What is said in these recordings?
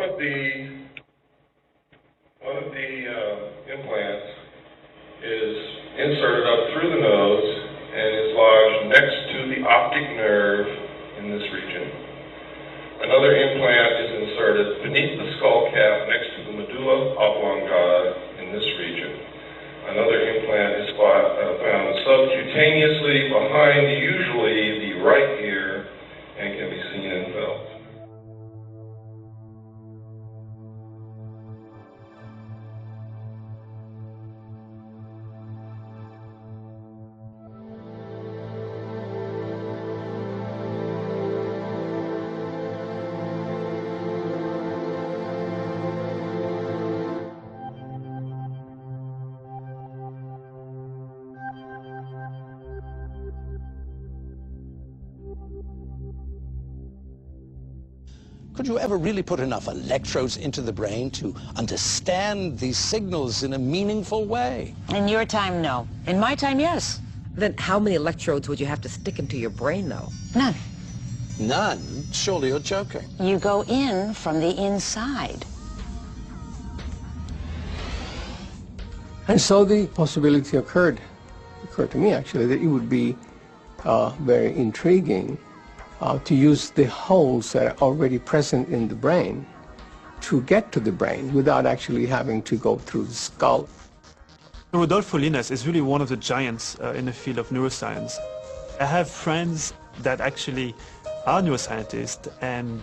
one of the implants is inserted up through the nose and is lodged next to the optic nerve in this region. Another implant is inserted beneath the skull cap next to the medulla oblongata in this region. Another implant is found subcutaneously behind usually the right ear and can be seen and felt. Could you ever really put enough electrodes into the brain to understand these signals in a meaningful way? In your time, no. In my time, yes. Then how many electrodes would you have to stick into your brain, though? None. None? Surely you're joking. You go in from the inside. And so the possibility occurred to me, actually, that it would be very intriguing to use the holes that are already present in the brain to get to the brain without actually having to go through the skull. Rodolfo Llinás is really one of the giants in the field of neuroscience. I have friends that actually are neuroscientists, and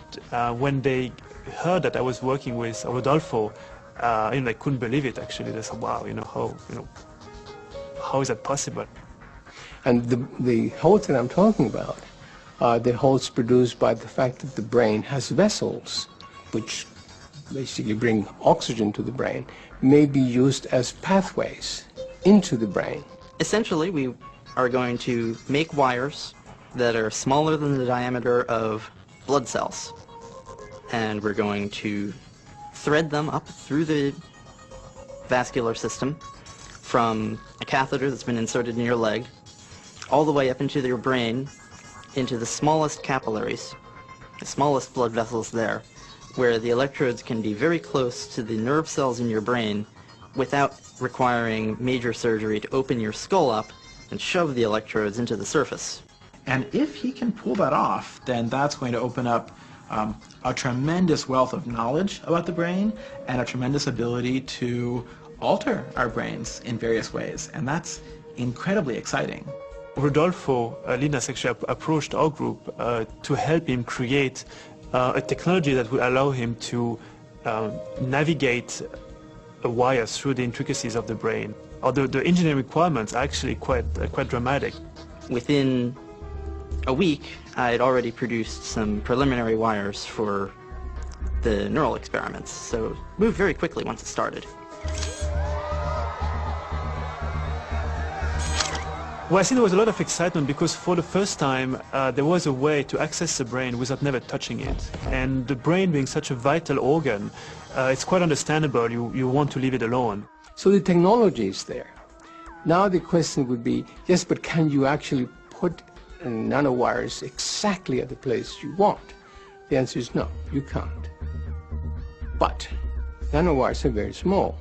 when they heard that I was working with Rodolfo, they couldn't believe it. Actually, they said, "Wow, how is that possible?" And the holes that I'm talking about are the holes produced by the fact that the brain has vessels, which basically bring oxygen to the brain, may be used as pathways into the brain. Essentially, we are going to make wires that are smaller than the diameter of blood cells, and we're going to thread them up through the vascular system from a catheter that's been inserted in your leg all the way up into your brain, into the smallest capillaries, the smallest blood vessels there, where the electrodes can be very close to the nerve cells in your brain without requiring major surgery to open your skull up and shove the electrodes into the surface. And if he can pull that off, then that's going to open up a tremendous wealth of knowledge about the brain and a tremendous ability to alter our brains in various ways. And that's incredibly exciting. Rodolfo Llinás actually approached our group to help him create a technology that would allow him to navigate a wire through the intricacies of the brain. The engineering requirements are actually quite dramatic. Within a week, I had already produced some preliminary wires for the neural experiments, so it moved very quickly once it started. Well, I think there was a lot of excitement because for the first time there was a way to access the brain without never touching it. And the brain being such a vital organ, it's quite understandable you want to leave it alone. So the technology is there. Now the question would be, yes, but can you actually put nanowires exactly at the place you want? The answer is no, you can't. But nanowires are very small.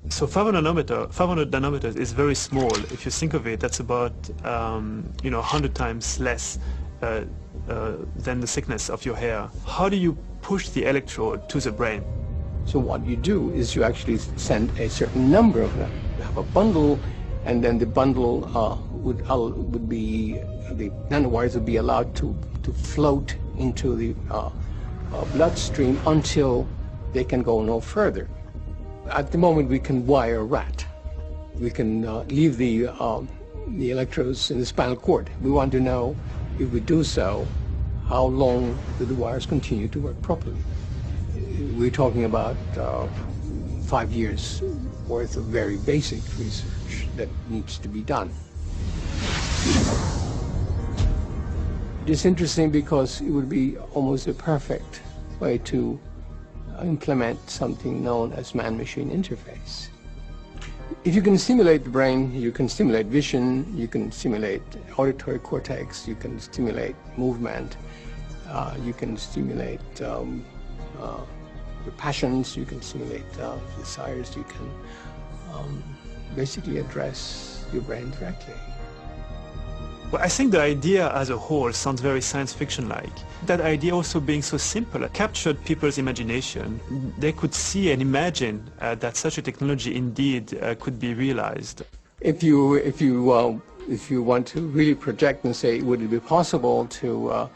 So 500 nanometers is very small. If you think of it, that's about 100 times less than the thickness of your hair. How do you push the electrode to the brain? So what you do is you actually send a certain number of them. You have a bundle, and then the bundle would be, the nanowires would be allowed to float into the bloodstream until they can go no further. At the moment, we can wire a rat. We can leave the electrodes in the spinal cord. We want to know, if we do so, how long do the wires continue to work properly? We're talking about 5 years worth of very basic research that needs to be done. It is interesting because it would be almost a perfect way to implement something known as man-machine interface. If you can stimulate the brain, you can stimulate vision, you can stimulate auditory cortex, you can stimulate movement, you can stimulate your passions, you can simulate desires, you can basically address your brain directly. Well, I think the idea as a whole sounds very science fiction-like. That idea also being so simple captured people's imagination. They could see and imagine that such a technology indeed could be realized. If you want to really project and say, would it be possible to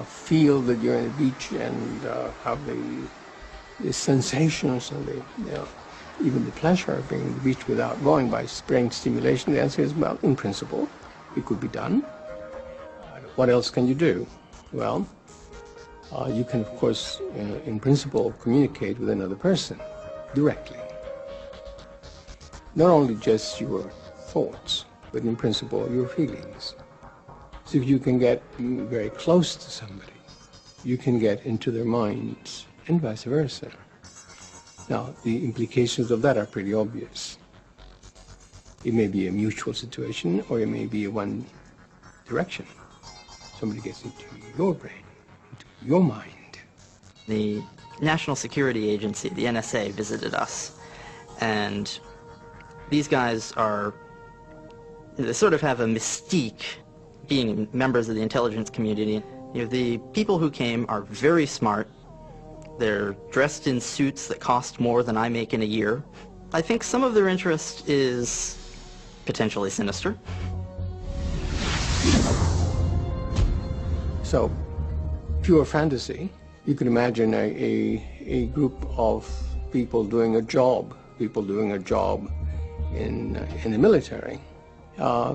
feel that you're on the beach and have the sensations and even the pleasure of being on the beach without going by brain stimulation, the answer is, well, in principle, it could be done. What else can you do? Well, you can, of course, in principle, communicate with another person directly. Not only just your thoughts, but in principle, your feelings. So if you can get very close to somebody, you can get into their minds, and vice versa. Now, the implications of that are pretty obvious. It may be a mutual situation, or it may be a one direction. Somebody gets into your brain, into your mind. The National Security Agency, the NSA, visited us, and these guys they sort of have a mystique, being members of the intelligence community. The people who came are very smart. They're dressed in suits that cost more than I make in a year. I think some of their interest is potentially sinister. So, pure fantasy, you can imagine a group of people doing a job in the military,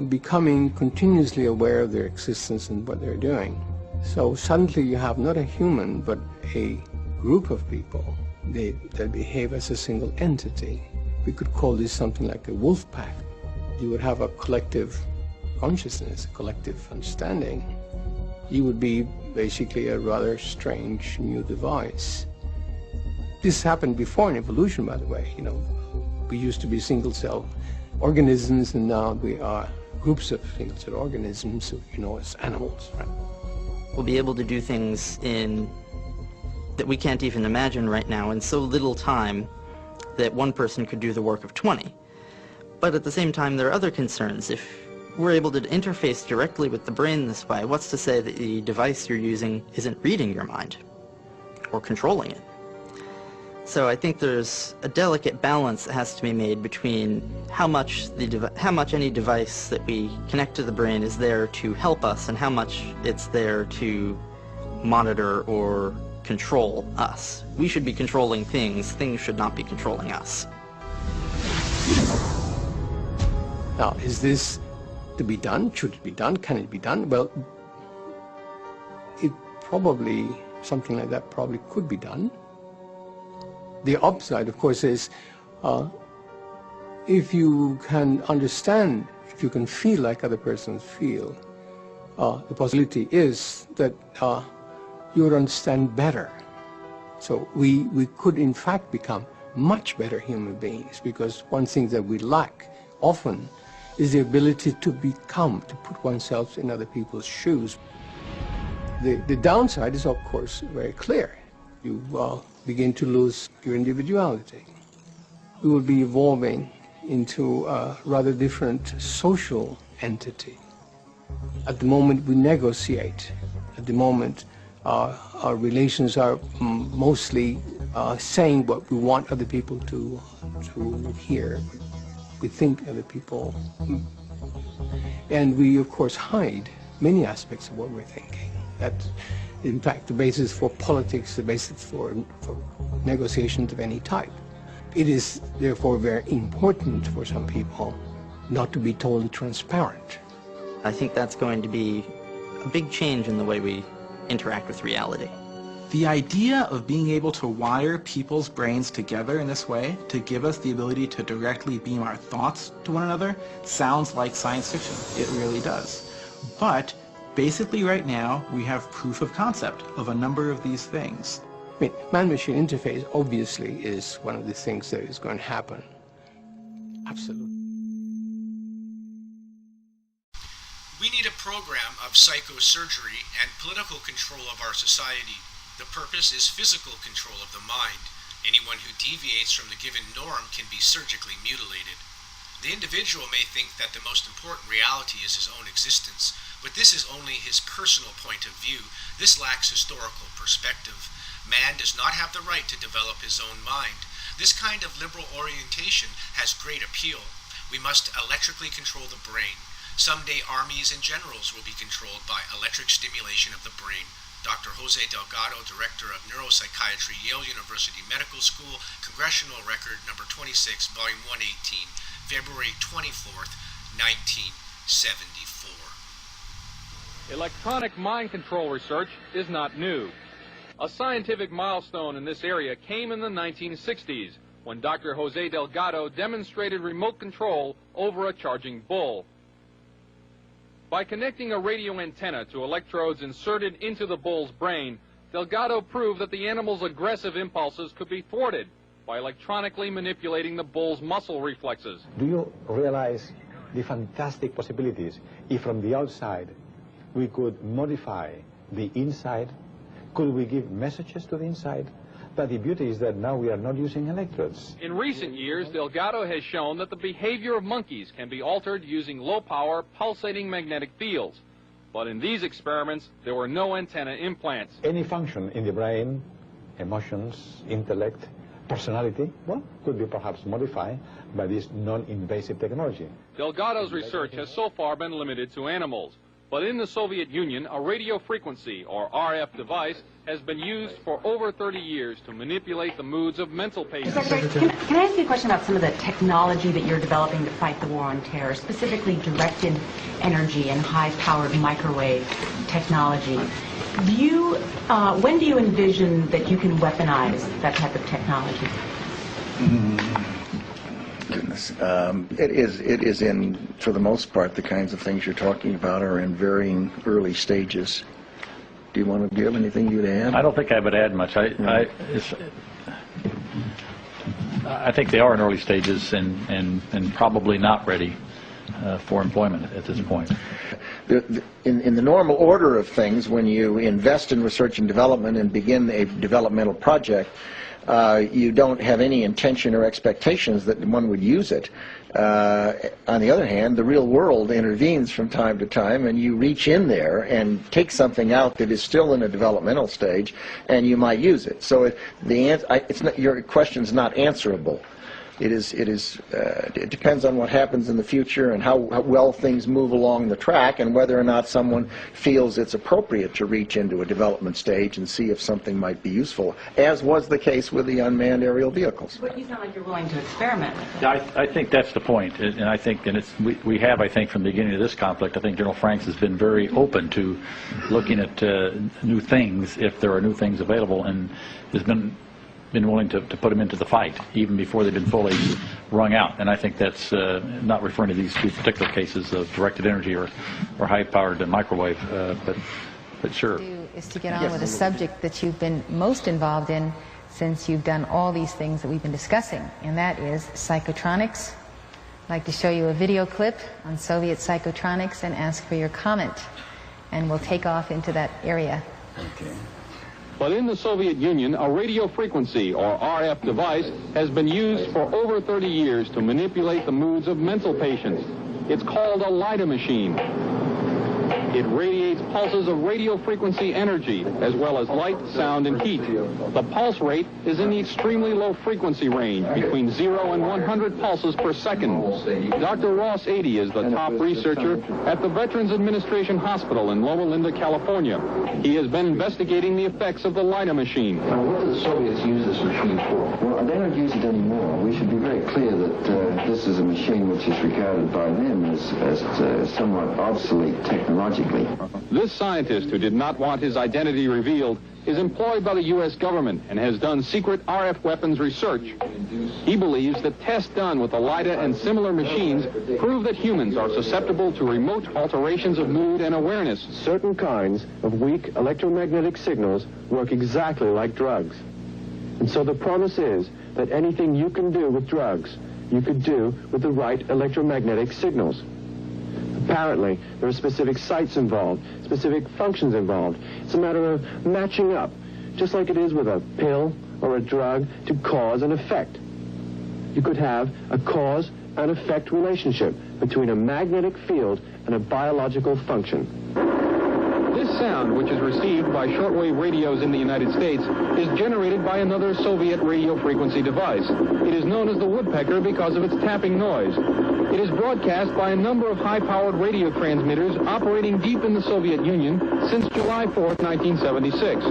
becoming continuously aware of their existence and what they're doing. So suddenly you have not a human, but a group of people that behave as a single entity. We could call this something like a wolf pack. You would have a collective consciousness, a collective understanding. You would be basically a rather strange new device. This happened before in evolution, by the way. We used to be single-cell organisms, and now we are groups of single-cell organisms, as animals, right? We'll be able to do things that we can't even imagine right now in so little time that one person could do the work of 20. But at the same time, there are other concerns. If we're able to interface directly with the brain this way, what's to say that the device you're using isn't reading your mind or controlling it? So I think there's a delicate balance that has to be made between how much any device that we connect to the brain is there to help us and how much it's there to monitor or control us. We should be controlling things. Things should not be controlling us. Now, is this to be done? Should it be done? Can it be done? Well, something like that probably could be done. The upside, of course, is if you can understand, if you can feel like other persons feel, the possibility is that you would understand better. So we could, in fact, become much better human beings, because one thing that we lack often is the ability to put oneself in other people's shoes. The downside is, of course, very clear. You begin to lose your individuality. We will be evolving into a rather different social entity. At the moment, we negotiate. At the moment, our relations are mostly saying what we want other people to hear. We think other people. And we, of course, hide many aspects of what we're thinking. That's, in fact, the basis for politics, the basis for negotiations of any type. It is, therefore, very important for some people not to be totally transparent. I think that's going to be a big change in the way we interact with reality. The idea of being able to wire people's brains together in this way to give us the ability to directly beam our thoughts to one another sounds like science fiction. It really does. But basically right now we have proof of concept of a number of these things. I mean, man-machine interface obviously is one of the things that is going to happen. Absolutely. We need a program of psychosurgery and political control of our society. The purpose is physical control of the mind. Anyone who deviates from the given norm can be surgically mutilated. The individual may think that the most important reality is his own existence, but this is only his personal point of view. This lacks historical perspective. Man does not have the right to develop his own mind. This kind of liberal orientation has great appeal. We must electrically control the brain. Someday armies and generals will be controlled by electric stimulation of the brain. Dr. Jose Delgado, Director of Neuropsychiatry, Yale University Medical School, Congressional Record number 26, Volume 118, February 24th, 1974. Electronic mind control research is not new. A scientific milestone in this area came in the 1960s when Dr. Jose Delgado demonstrated remote control over a charging bull. By connecting a radio antenna to electrodes inserted into the bull's brain, Delgado proved that the animal's aggressive impulses could be thwarted by electronically manipulating the bull's muscle reflexes. Do you realize the fantastic possibilities if from the outside we could modify the inside? Could we give messages to the inside? But the beauty is that now we are not using electrodes. In recent years, Delgado has shown that the behavior of monkeys can be altered using low-power, pulsating magnetic fields. But in these experiments, there were no antenna implants. Any function in the brain, emotions, intellect, personality, well, could be perhaps modified by this non-invasive technology. Delgado's research has so far been limited to animals. But in the Soviet Union, a radio frequency, or RF device, has been used for over 30 years to manipulate the moods of mental patients. Can I ask you a question about some of the technology that you're developing to fight the war on terror, specifically directed energy and high-powered microwave technology? When do you envision that you can weaponize that type of technology? Goodness. It is in, for the most part, the kinds of things you're talking about are in varying early stages. Do you want to give anything you'd add? I don't think I would add much. I think they are in early stages and probably not ready for employment at this point. In the normal order of things, when you invest in research and development and begin a developmental project, you don't have any intention or expectations that one would use it. On the other hand, the real world intervenes from time to time, and you reach in there and take something out that is still in a developmental stage, and you might use it. So your question's not answerable. It depends on what happens in the future and how well things move along the track, and whether or not someone feels it's appropriate to reach into a development stage and see if something might be useful, as was the case with the unmanned aerial vehicles. But you sound like you're willing to experiment with it. I think that's the point, and I think, we have, I think, from the beginning of this conflict, I think General Franks has been very open to looking at new things if there are new things available, and has been willing to put them into the fight even before they've been fully wrung out. And I think that's not referring to these two particular cases of directed energy or high-powered microwave, but sure. Is to get on with a subject that you've been most involved in since you've done all these things that we've been discussing, and that is psychotronics. I'd like to show you a video clip on Soviet psychotronics and ask for your comment, and we'll take off into that area. Okay. But in the Soviet Union, a radio frequency, or RF device, has been used for over 30 years to manipulate the moods of mental patients. It's called a LIDA machine. It radiates pulses of radio frequency energy, as well as light, sound, and heat. The pulse rate is in the extremely low frequency range, between 0 and 100 pulses per second. Dr. Ross Adey is the top researcher at the Veterans Administration Hospital in Loma Linda, California. He has been investigating the effects of the LIDA machine. Now, what do the Soviets use this machine for? Well, they don't use it anymore. We should be very clear that this is a machine which is regarded by them as somewhat obsolete technologically. This scientist, who did not want his identity revealed, is employed by the U.S. government and has done secret RF weapons research. He believes that tests done with the LIDA and similar machines prove that humans are susceptible to remote alterations of mood and awareness. Certain kinds of weak electromagnetic signals work exactly like drugs. And so the promise is that anything you can do with drugs, you could do with the right electromagnetic signals. Apparently, there are specific sites involved, specific functions involved. It's a matter of matching up, just like it is with a pill, or a drug to cause an effect. You could have a cause and effect relationship between a magnetic field and a biological function. This sound, which is received by shortwave radios in the United States, is generated by another Soviet radio frequency device. It is known as the woodpecker because of its tapping noise. It is broadcast by a number of high-powered radio transmitters operating deep in the Soviet Union since July 4th, 1976.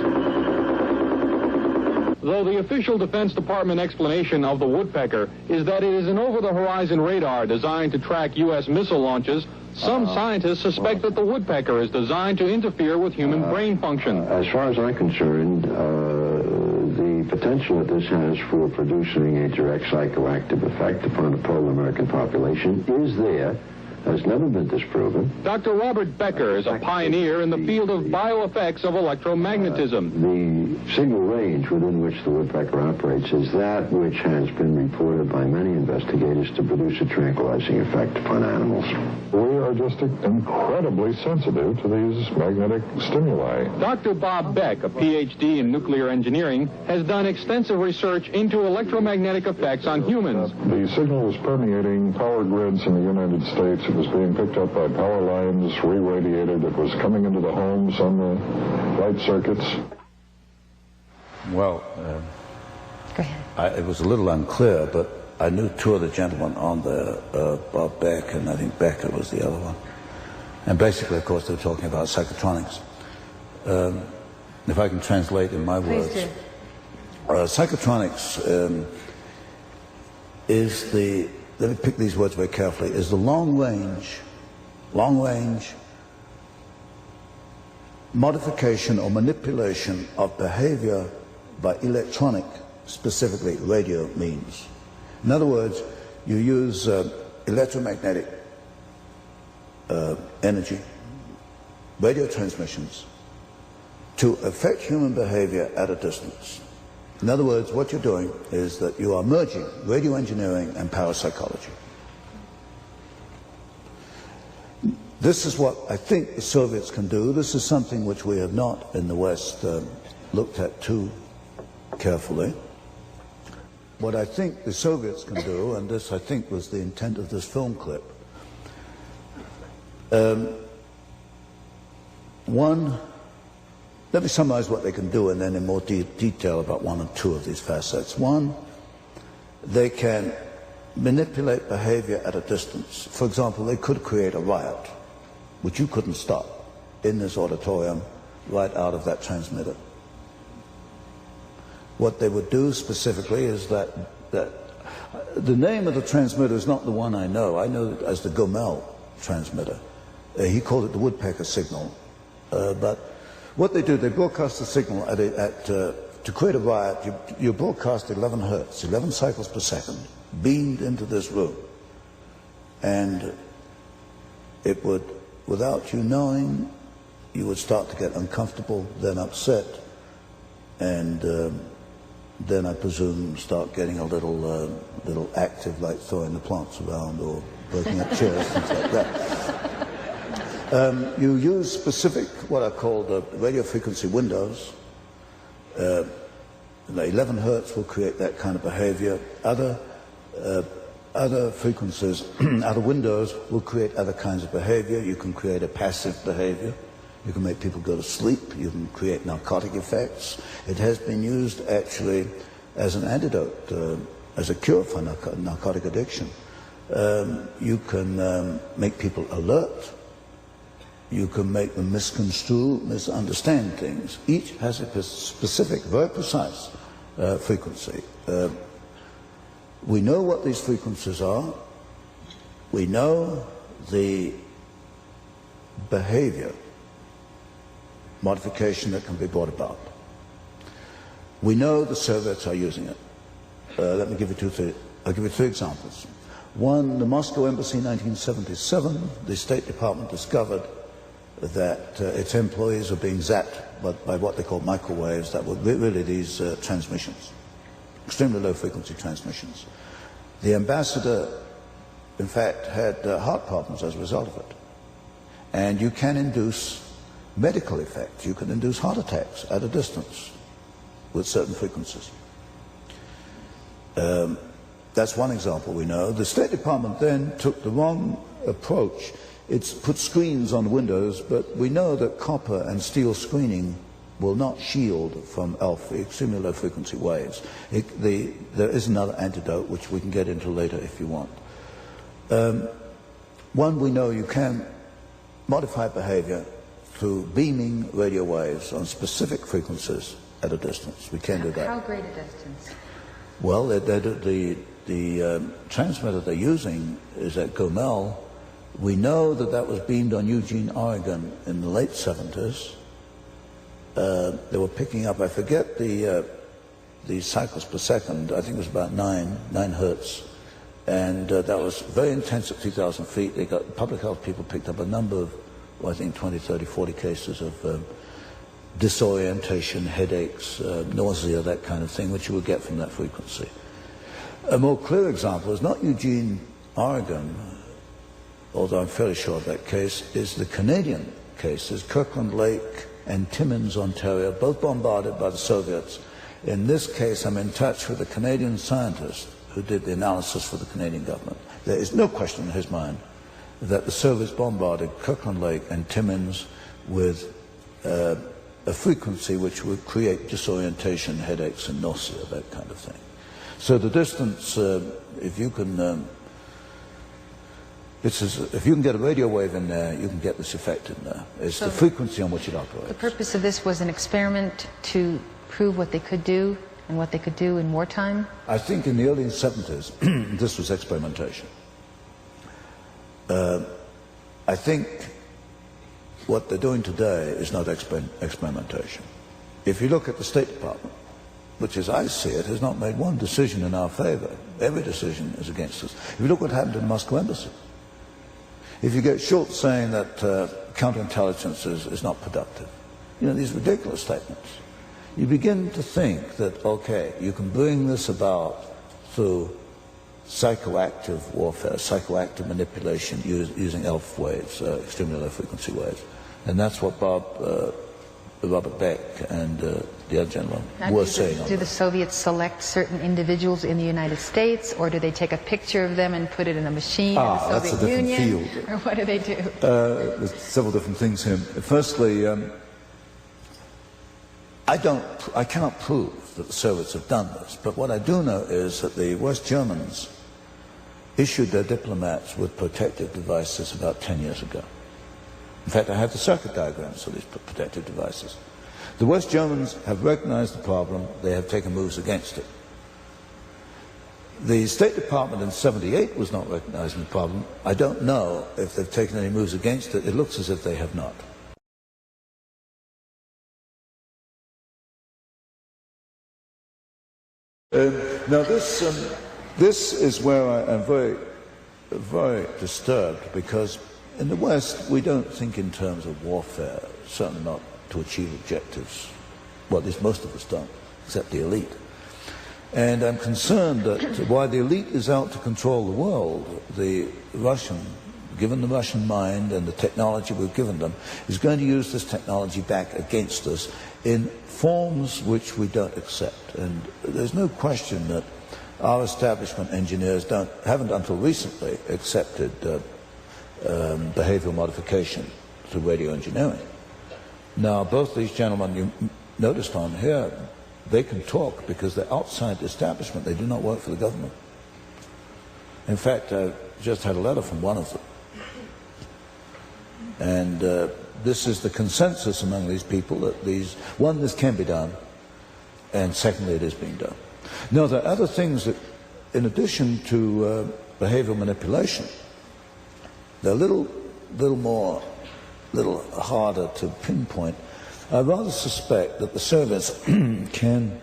Though the official Defense Department explanation of the woodpecker is that it is an over-the-horizon radar designed to track U.S. missile launches, some scientists suspect that the woodpecker is designed to interfere with human brain function. As far as I'm concerned, the potential that this has for producing a direct psychoactive effect upon the total American population is there. Has never been disproven. Dr. Robert Becker is a pioneer in the field of bioeffects of electromagnetism. The signal range within which the woodpecker operates is that which has been reported by many investigators to produce a tranquilizing effect upon animals. We are just incredibly sensitive to these magnetic stimuli. Dr. Bob Beck, a PhD in nuclear engineering, has done extensive research into electromagnetic effects on humans. The signal was permeating power grids in the United States. It was being picked up by power lines, re-radiated. It was coming into the homes on the light circuits. Well, go ahead. It was a little unclear, but I knew two of the gentlemen on there, Bob Beck, and I think Becker was the other one. And basically, of course, they were talking about psychotronics. If I can translate in my words, psychotronics is the, let me pick these words very carefully, is the long range modification or manipulation of behavior by electronic, specifically radio means. In other words, you use electromagnetic energy, radio transmissions, to affect human behavior at a distance. In other words, what you're doing is that you are merging radio engineering and parapsychology. This is what I think the Soviets can do. This is something which we have not in the West looked at too carefully. What I think the Soviets can do, and this I think was the intent of this film clip, let me summarize what they can do and then in more detail about one or two of these facets. One, they can manipulate behavior at a distance. For example, they could create a riot, which you couldn't stop, in this auditorium, right out of that transmitter. What they would do specifically is that the name of the transmitter is not the one I know. I know it as the Gomel transmitter. He called it the woodpecker signal. But what they do, they broadcast the signal to create a riot. You broadcast 11 hertz, 11 cycles per second, beamed into this room. And it would, without you knowing, you would start to get uncomfortable, then upset, and then I presume start getting a little active, like throwing the plants around or breaking up chairs, things like that. You use specific, what are called radio frequency windows. The 11 hertz will create that kind of behavior. Other frequencies, other windows will create other kinds of behavior. You can create a passive behavior. You can make people go to sleep. You can create narcotic effects. It has been used actually as an antidote, as a cure for narcotic addiction. You can make people alert. You can make them misconstrue, misunderstand things. Each has a specific, very precise frequency. We know what these frequencies are. We know the behavior modification that can be brought about. We know the Soviets are using it. Let me give you I'll give you three examples. One, the Moscow Embassy in 1977, the State Department discovered that its employees were being zapped by what they call microwaves that were really these transmissions, extremely low frequency transmissions. The ambassador, in fact, had heart problems as a result of it. And you can induce medical effects. You can induce heart attacks at a distance with certain frequencies. That's one example we know. The State Department then took the wrong approach. It's put screens on windows, but we know that copper and steel screening will not shield from extremely low frequency waves. There is another antidote, which we can get into later if you want. One, we know you can modify behavior through beaming radio waves on specific frequencies at a distance. We can do that. How great a distance? Well, the transmitter they're using is at Gomel. We know that that was beamed on Eugene, Oregon in the late 70s. They were picking up, I forget the cycles per second, I think it was about 9 hertz. And that was very intense at 3,000 feet. They got, public health people picked up a number of, well, I think 20, 30, 40 cases of disorientation, headaches, nausea, that kind of thing, which you would get from that frequency. A more clear example is not Eugene, Oregon, although I'm fairly sure of that case, is the Canadian cases, Kirkland Lake and Timmins, Ontario, both bombarded by the Soviets. In this case, I'm in touch with a Canadian scientist who did the analysis for the Canadian government. There is no question in his mind that the Soviets bombarded Kirkland Lake and Timmins with a frequency which would create disorientation, headaches, and nausea, that kind of thing. So the distance, if you can, if you can get a radio wave in there, you can get this effect in there. It's the frequency on which it operates. The purpose of this was an experiment to prove what they could do and what they could do in wartime? I think in the early 70s, this was experimentation. I think what they're doing today is not experimentation. If you look at the State Department, which as I see it, has not made one decision in our favor. Every decision is against us. If you look what happened in the Moscow embassy, if you get Schultz saying that counterintelligence is not productive, you know, these ridiculous statements, you begin to think that, okay, you can bring this about through psychoactive warfare, psychoactive manipulation using ELF waves, extremely low frequency waves. And that's what Robert Beck and the other gentleman were saying. Do the Soviets select certain individuals in the United States, or do they take a picture of them and put it in a machine in the Soviet Union? Field. Or what do they do? There's several different things here. Firstly, I cannot prove that the Soviets have done this, but what I do know is that the West Germans issued their diplomats with protective devices about 10 years ago. In fact, I have the circuit diagrams for these protective devices. The West Germans have recognized the problem. They have taken moves against it. The State Department in '78 was not recognizing the problem. I don't know if they've taken any moves against it. It looks as if they have not. Now this is where I am very, very disturbed, because in the West we don't think in terms of warfare, certainly not to achieve objectives. Well, at least most of us don't, except the elite. And I'm concerned that while the elite is out to control the world, the Russian, given the Russian mind and the technology we've given them, is going to use this technology back against us in forms which we don't accept. And there's no question that our establishment engineers haven't until recently accepted behavioral modification through radio engineering. Now, both these gentlemen you noticed on here, they can talk because they're outside the establishment. They do not work for the government. In fact, I just had a letter from one of them. And this is the consensus among these people that one, this can be done, and secondly, it is being done. Now, there are other things that, in addition to behavioral manipulation, they're a little harder to pinpoint. I rather suspect that the Soviets can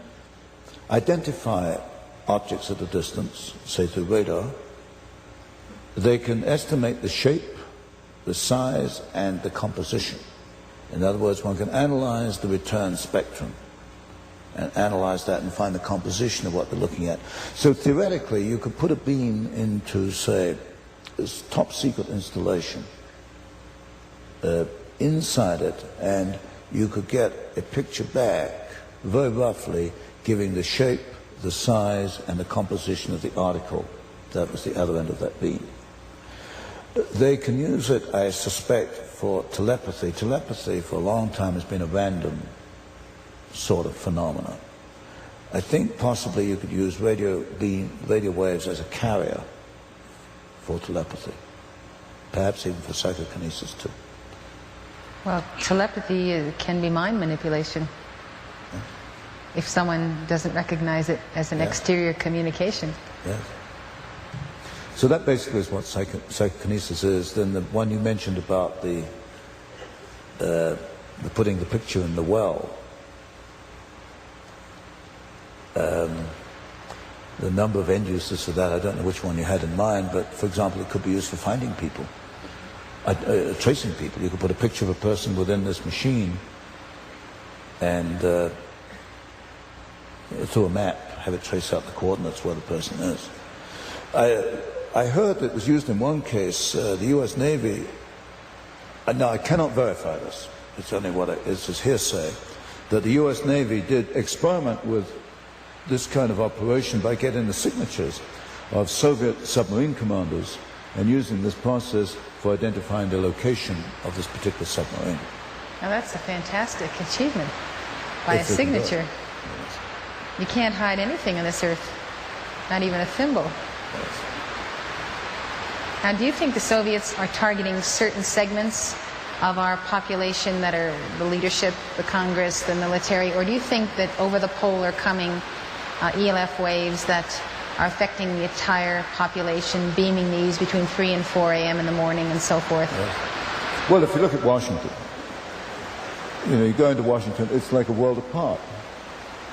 identify objects at a distance, say through radar. They can estimate the shape, the size, and the composition. In other words, one can analyze the return spectrum and analyze that and find the composition of what they're looking at. So theoretically, you could put a beam into, say, this top secret installation inside it, and you could get a picture back, very roughly, giving the shape, the size and the composition of the article that was the other end of that beam. They can use it, I suspect, for telepathy. Telepathy for a long time has been a random sort of phenomenon. I think possibly you could use radio waves as a carrier for telepathy, perhaps even for psychokinesis too. Well, telepathy can be mind manipulation. Yeah. If someone doesn't recognize it as an exterior communication. Yes. So that basically is what psychokinesis is. Then the one you mentioned about the putting the picture in the well, the number of end uses for that, I don't know which one you had in mind, but for example, it could be used for finding people, tracing people. You could put a picture of a person within this machine and through a map, have it trace out the coordinates where the person is. I heard it was used in one case, the U.S. Navy, now I cannot verify this, it's only it's just hearsay, that the U.S. Navy did experiment with this kind of operation by getting the signatures of Soviet submarine commanders and using this process for identifying the location of this particular submarine. Now that's a fantastic achievement by a signature. You can't hide anything on this earth, not even a thimble. Now, do you think the Soviets are targeting certain segments of our population that are the leadership, the Congress, the military, or do you think that over the pole are coming ELF waves that are affecting the entire population, beaming these between 3 and 4 a.m. in the morning and so forth? Yes. Well, if you look at Washington, you go into Washington, it's like a world apart.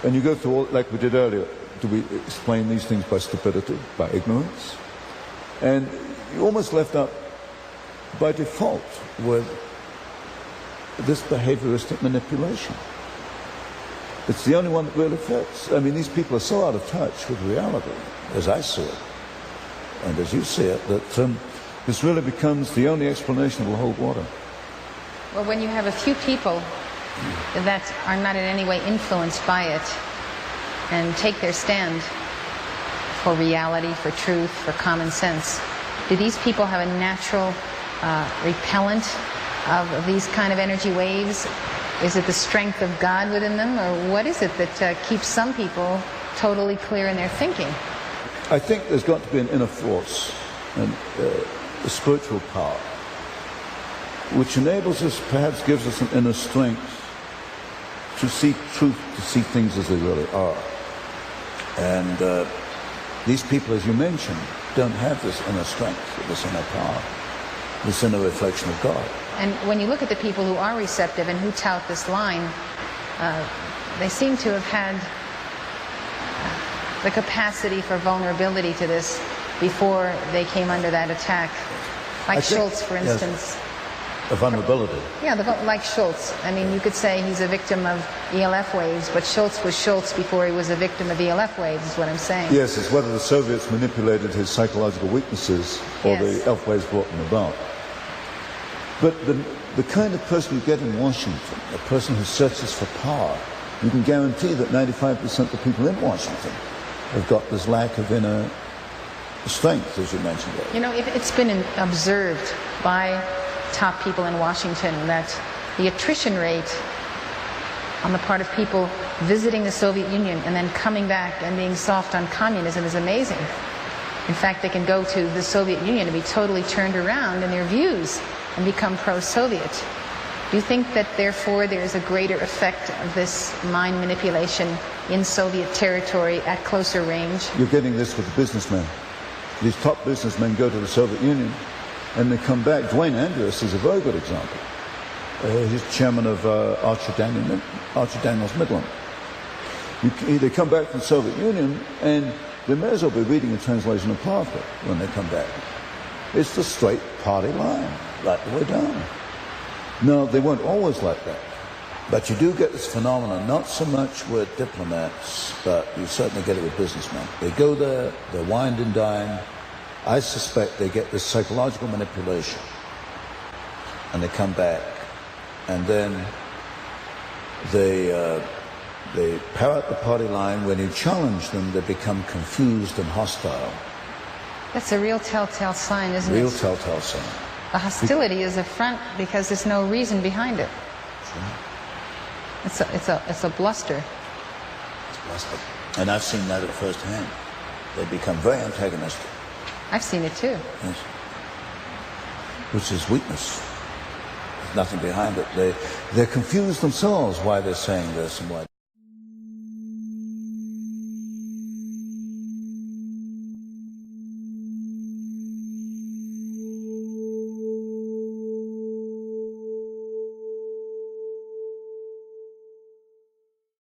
And you go through all, like we did earlier, do we explain these things by stupidity, by ignorance? And you're almost left up by default with this behavioristic manipulation. It's the only one that really fits. I mean, these people are so out of touch with reality, as I see it, and as you see it, that this really becomes the only explanation that will hold water. Well, when you have a few people that are not in any way influenced by it and take their stand for reality, for truth, for common sense, do these people have a natural repellent of these kind of energy waves? Is it the strength of God within them, or what is it that keeps some people totally clear in their thinking? I think there's got to be an inner force, and a spiritual power, which enables us, perhaps gives us an inner strength to see truth, to see things as they really are. And these people, as you mentioned, don't have this inner strength, this inner power, this inner reflection of God. And when you look at the people who are receptive and who tout this line, they seem to have had the capacity for vulnerability to this before they came under that attack. Like Schultz, for instance. Yes, a vulnerability. Yeah, like Schultz. I mean, you could say he's a victim of ELF waves, but Schultz was Schultz before he was a victim of ELF waves, is what I'm saying. Yes, it's whether the Soviets manipulated his psychological weaknesses or the ELF waves brought them about. But the kind of person you get in Washington, a person who searches for power, you can guarantee that 95% of the people in Washington have got this lack of inner strength, as you mentioned earlier. You know, it's been observed by top people in Washington that the attrition rate on the part of people visiting the Soviet Union and then coming back and being soft on communism is amazing. In fact, they can go to the Soviet Union and be totally turned around in their views and become pro-Soviet. Do you think that, therefore, there is a greater effect of this mind manipulation in Soviet territory at closer range? You're getting this with the businessmen. These top businessmen go to the Soviet Union and they come back. Dwayne Andrews is a very good example. He's chairman of Archer Daniels Midland. They come back from the Soviet Union and they may as well be reading a translation of Pavlov when they come back. It's the straight party line, right the way down. No, they weren't always like that. But you do get this phenomenon, not so much with diplomats, but you certainly get it with businessmen. They go there, they're wined and dined. I suspect they get this psychological manipulation. And they come back, and then they They parrot the party line. When you challenge them, they become confused and hostile. That's a real telltale sign, isn't it? Real telltale sign. The hostility is a front because there's no reason behind it. It's a bluster. It's bluster. And I've seen that at first hand. They become very antagonistic. I've seen it too. Yes. Which is weakness. There's nothing behind it. They're confused themselves why they're saying this and why.